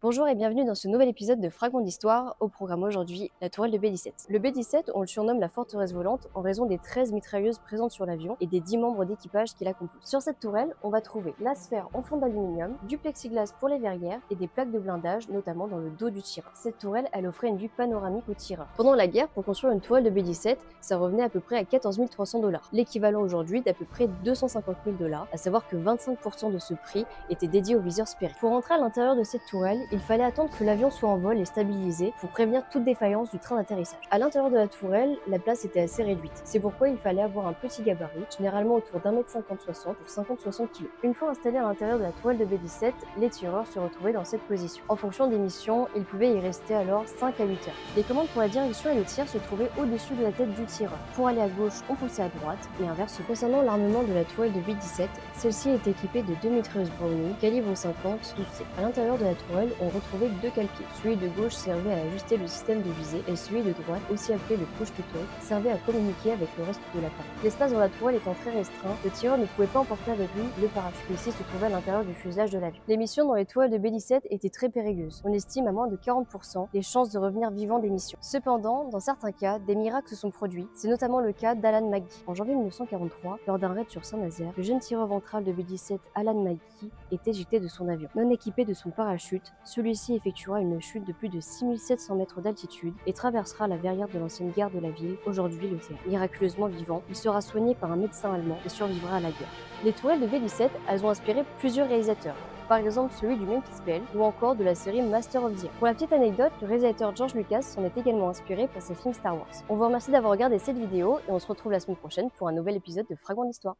Bonjour et bienvenue dans ce nouvel épisode de Fragments d'Histoire. Au programme aujourd'hui, la tourelle de B-17. Le B-17, on le surnomme la forteresse volante en raison des 13 mitrailleuses présentes sur l'avion et des 10 membres d'équipage qui la composent. Sur cette tourelle, on va trouver la sphère en fond d'aluminium, du plexiglas pour les verrières et des plaques de blindage, notamment dans le dos du tireur. Cette tourelle, elle offrait une vue panoramique au tireur. Pendant la guerre, pour construire une tourelle de B-17, ça revenait à peu près à 14 300 $, l'équivalent aujourd'hui d'à peu près 250 000 $, à savoir que 25% de ce prix était dédié au viseur sphérique. Pour entrer à l'intérieur de cette tourelle, il fallait attendre que l'avion soit en vol et stabilisé pour prévenir toute défaillance du train d'atterrissage. À l'intérieur de la tourelle, la place était assez réduite. C'est pourquoi il fallait avoir un petit gabarit, généralement autour d'1,50 m pour 50-60 kg. Une fois installés à l'intérieur de la tourelle de B-17, les tireurs se retrouvaient dans cette position. En fonction des missions, ils pouvaient y rester alors 5 à 8 heures. Les commandes pour la direction et le tir se trouvaient au-dessus de la tête du tireur. Pour aller à gauche, on poussait à droite et inversement. Concernant l'armement de la tourelle de B-17, celle-ci est équipée de 2 mitrailleuses Browning calibre 50 12C. À l'intérieur de la tourelle, on retrouvait deux cale-pieds. Celui de gauche servait à ajuster le système de visée et celui de droite, aussi appelé le push-to-talk, servait à communiquer avec le reste de l'appareil. L'espace dans la tourelle étant très restreint, le tireur ne pouvait pas emporter avec lui le parachute. Celui-ci se trouvait à l'intérieur du fuselage de l'avion. Les missions dans les tourelles de B-17 étaient très périlleuses. On estime à moins de 40% les chances de revenir vivant des missions. Cependant, dans certains cas, des miracles se sont produits. C'est notamment le cas d'Alan McGee. En janvier 1943, lors d'un raid sur Saint-Nazaire, le jeune tireur ventral de B-17, Alan McGee, est éjecté de son avion. Non équipé de son parachute, celui-ci effectuera une chute de plus de 6700 mètres d'altitude et traversera la verrière de l'ancienne gare de la ville, aujourd'hui le théâtre. Miraculeusement vivant, il sera soigné par un médecin allemand et survivra à la guerre. Les tourelles de B-17, elles ont inspiré plusieurs réalisateurs, par exemple celui du Memphis Belle ou encore de la série Master of the Air. Pour la petite anecdote, le réalisateur George Lucas s'en est également inspiré pour ses films Star Wars. On vous remercie d'avoir regardé cette vidéo et on se retrouve la semaine prochaine pour un nouvel épisode de Fragments d'Histoire.